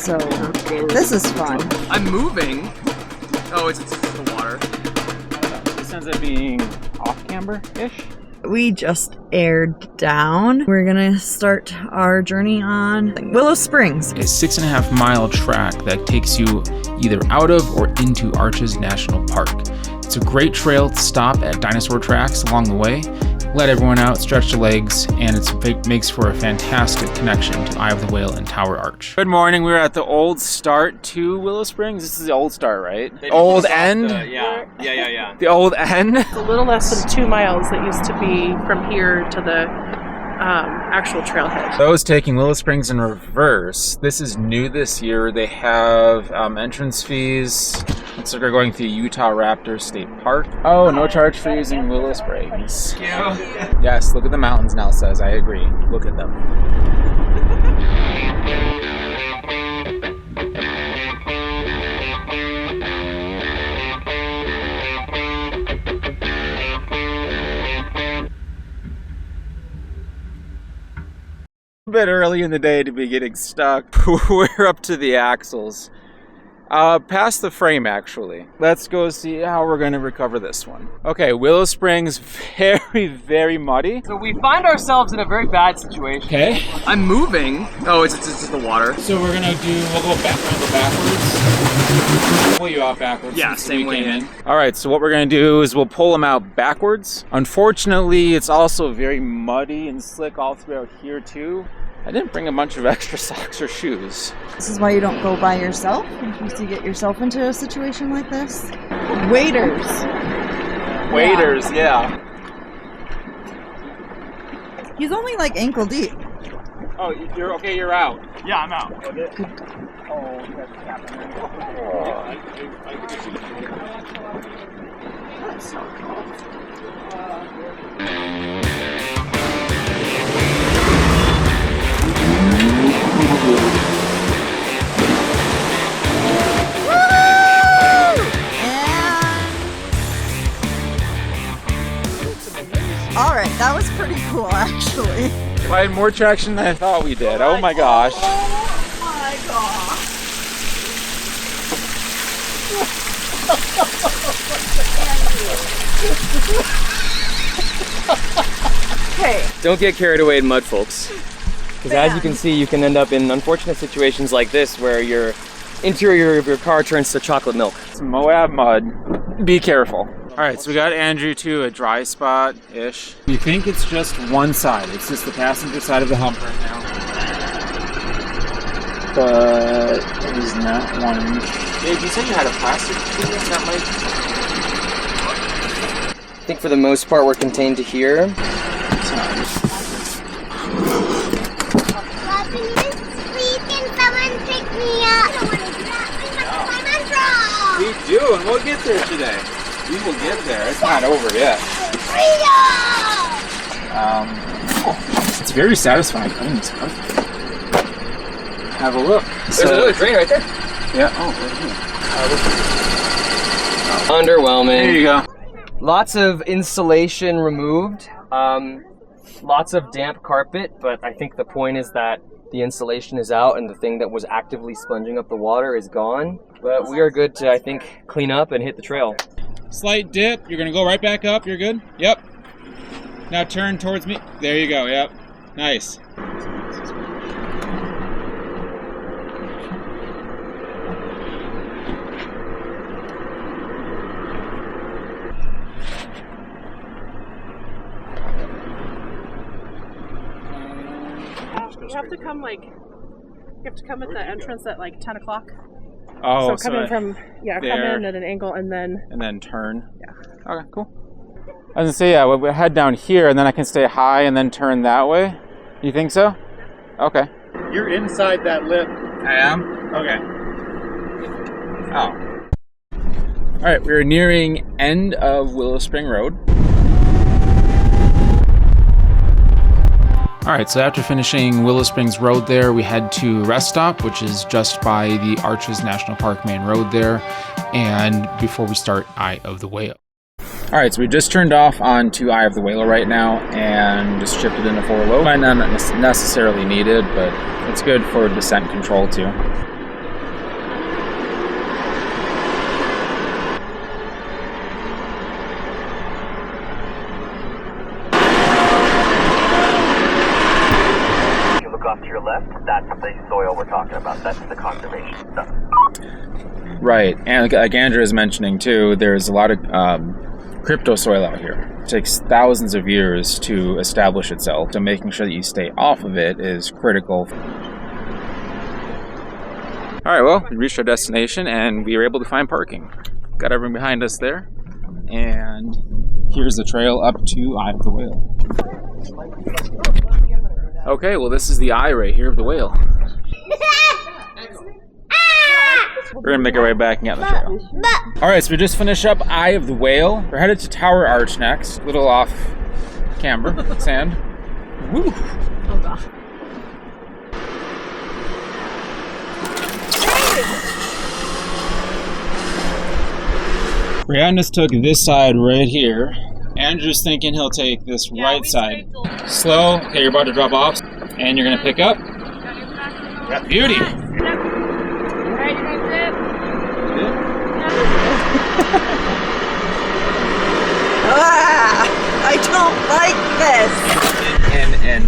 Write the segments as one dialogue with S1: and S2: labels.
S1: So this is fun.
S2: I'm moving. Oh, it's the water.
S3: This ends up being off-camber-ish.
S1: We just aired down. We're gonna start our journey on Willow Springs.
S4: A 6.5-mile track that takes you either out of or into Arches National Park. It's a great trail to stop at dinosaur tracks along the way, let everyone out, stretch the legs, and it makes for a fantastic connection to Eye of the Whale and Tower Arch.
S3: Good morning. We're at the Old Start to Willow Springs. This is the Old Start, right? Old End?
S2: Yeah.
S3: The Old End?
S5: It's a little less than 2 miles that used to be from here to the actual trailhead.
S3: Those taking Willow Springs in reverse. This is new this year. They have entrance fees. Looks like we're going through Utah Raptor State Park. Oh, no charge for using Willow Springs. Yes, look at the mountains, Nell says. I agree. Look at them. A bit early in the day to be getting stuck. We're up to the axles. Past the frame, actually. Let's go see how we're going to recover this one. Okay, Willow Springs, very, very muddy.
S2: So we find ourselves in a very bad situation.
S3: Okay.
S2: I'm moving. Oh, it's just the water.
S3: So we'll go backwards. Pull you out backwards.
S2: Yeah, same way in.
S3: All right, so what we're going to do is we'll pull them out backwards. Unfortunately, it's also very muddy and slick all throughout here too. I didn't bring a bunch of extra socks or shoes.
S1: This is why you don't go by yourself in case you get yourself into a situation like this. Waders.
S3: Waders, yeah.
S1: He's only like ankle deep.
S3: Oh, you're okay, you're out.
S2: Yeah, I'm out.
S1: That's so cool. Alright, that was pretty cool actually.
S3: I had more traction than I thought we did. Oh my gosh.
S1: Oh my gosh. Hey.
S2: Don't get carried away in mud, folks. Because as you can see, you can end up in unfortunate situations like this where your interior of your car turns to chocolate milk.
S3: It's Moab mud. Be careful. All right, so we got Andrew to a dry spot-ish. We think it's just one side. It's just the passenger side of the hump right now. But it is not one.
S2: Dave, you said you had a plastic tube? That might... I think for the most part we're contained to here.
S3: We do, and we'll get there today. We will get there. It's not over yet. It's very satisfying cleaning this car. Have a look.
S2: There's another drain right there.
S3: Yeah. Oh, right here.
S2: Underwhelming.
S3: There you go.
S2: Lots of insulation removed. Lots of damp carpet, but I think the point is that the insulation is out and the thing that was actively sponging up the water is gone. But we are good to, I think, clean up and hit the trail.
S3: Slight dip. You're going to go right back up. You're good? Yep. Now turn towards me. There you go. Yep. Nice.
S5: You have to come at the entrance at like 10 o'clock.
S3: Oh,
S5: so come in from, come in at an angle and then
S3: turn.
S5: Yeah.
S3: Okay, cool. I was gonna say, yeah, we'll head down here and then I can stay high and then turn that way. You think so? Okay.
S6: You're inside that lip.
S3: I am? Okay. Oh. All right, we're nearing end of Willow Spring Road. All right, so after finishing Willow Springs Road there, we head to Rest Stop, which is just by the Arches National Park main road there, and before we start Eye of the Whale. All right, so we just turned off onto Eye of the Whale right now and just shifted into 4 low. Might not necessarily needed, but it's good for descent control too.
S7: that's the soil we're talking about. That's the conservation stuff.
S3: Right, and like Andrew is mentioning too, there's a lot of crypto soil out here. It takes thousands of years to establish itself, so making sure that you stay off of it is critical. Alright, well, we reached our destination and we were able to find parking. Got everyone behind us there, and here's the trail up to Eye of the Whale. Okay, well this is the eye right here of the whale. We're gonna make our way back and get the trail. Alright, so we just finished up Eye of the Whale. We're headed to Tower Arch next. A little off camber, sand. Woo!
S1: Oh god.
S3: Brian just took this side right here. Andrew's thinking he'll take this right side. Slow. Okay, you're about to drop off. And you're gonna pick up. Yep. Beauty!
S5: Alright, you guys grip.
S1: I don't like this.
S3: And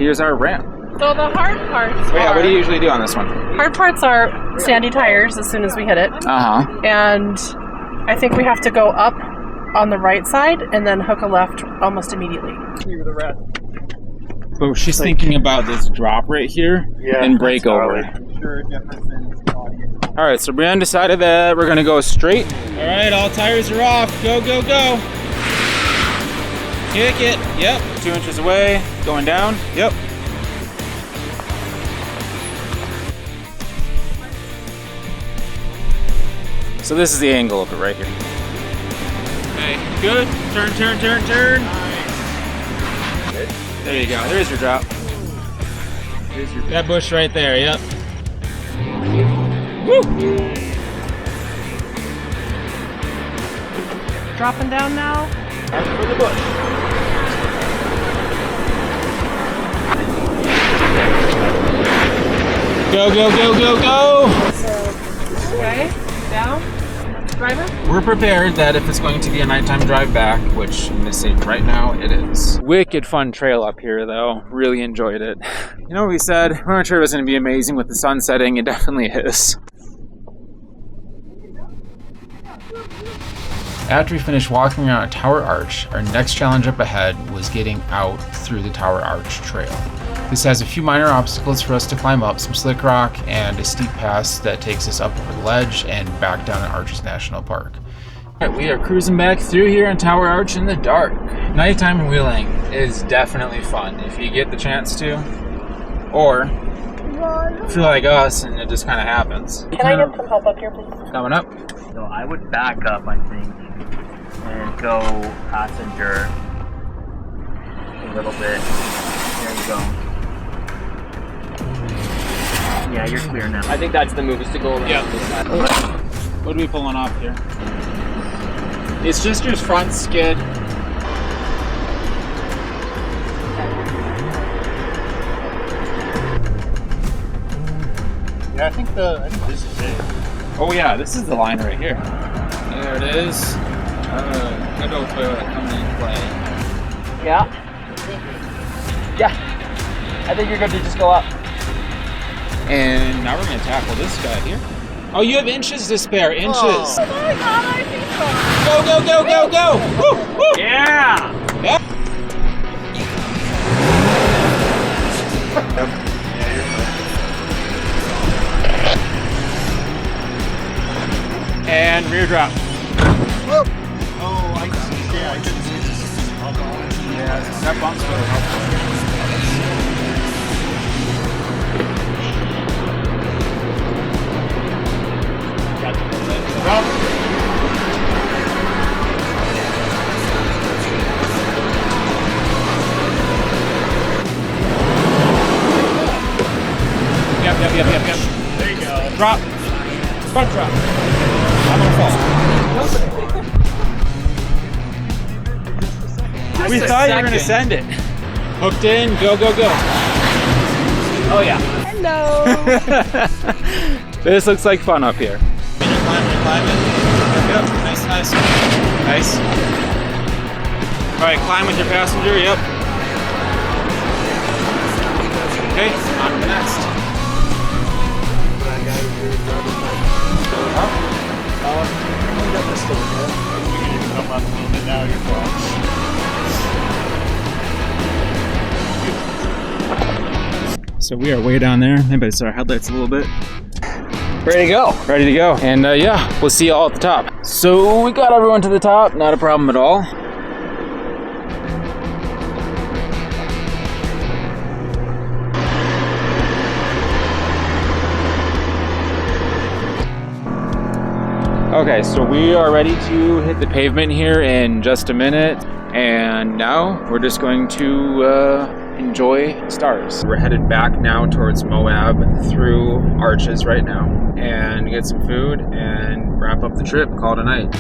S3: here's our ramp.
S5: So the hard parts
S3: Yeah,
S5: are...
S3: what do you usually do on this one?
S5: Hard parts are sandy tires as soon as we hit it.
S3: Uh-huh.
S5: And I think we have to go up on the right side and then hook a left almost immediately.
S3: But she's thinking about this drop right here and break over. Alright, so Brian decided that we're gonna go straight. Alright, all tires are off. Go, go, go. Kick it. Yep. 2 inches away. Going down. Yep. So this is the angle of it right here. Okay, good. Turn, turn, turn, turn. There you go. There's your drop. That bush right there, yep. Woo!
S5: Dropping down now.
S3: For the bush. Go, go, go, go, go!
S5: Okay, down. Driver?
S3: We're prepared that if it's going to be a nighttime drive back, which I'm gonna say right now it is. Wicked fun trail up here though. Really enjoyed it. You know what we said? We weren't sure it was gonna be amazing with the sun setting. It definitely is.
S4: After we finished walking around Tower Arch, our next challenge up ahead was getting out through the Tower Arch Trail. This has a few minor obstacles for us to climb up, some slick rock, and a steep pass that takes us up over the ledge and back down to Arches National Park.
S3: Alright, we are cruising back through here on Tower Arch in the dark. Nighttime wheeling is definitely fun if you get the chance to. Or if you're like us and it just kind of happens.
S5: Can I get some help up here, please?
S3: Coming up.
S7: So I would back up, I think, and go passenger a little bit. There you go. Yeah, you're clear now.
S2: I think that's the move, is to go around.
S3: Yeah. What are we pulling off here? It's just your front skid.
S6: Yeah, I think this is it.
S3: Oh yeah, this is the line right here. There it is. Good old toilet coming into play.
S2: Yeah. Yeah. I think you're good to just go up.
S3: And now we're gonna tackle this guy here. Oh, you have inches to spare, inches.
S5: Oh my god, I think so.
S3: Go, go, go, go, go! Woo, woo.
S2: Yeah!
S3: Yep. And rear drop.
S6: Oh, I see. Yeah, I didn't see this.
S3: Yeah, that bump's really helpful.
S6: Drop.
S3: Yep.
S6: There you go.
S3: Drop. Front drop. I'm gonna fall. We thought you were gonna send it. Hooked in, go, go, go.
S2: Oh yeah.
S5: Hello.
S3: This looks like fun up here. Climb it. Yep, nice. Nice. All right, climb with your passenger, yep.
S4: Okay, on to the next.
S6: Come up a little bit now, you're fine.
S3: So we are way down there. Maybe I saw our headlights a little bit.
S2: Ready to go.
S3: Ready to go. And yeah, we'll see you all at the top. So we got everyone to the top. Not a problem at all. Okay, so we are ready to hit the pavement here in just a minute. And now we're just going to enjoy stars. We're headed back now towards Moab through Arches right now and get some food and wrap up the trip, call it a night.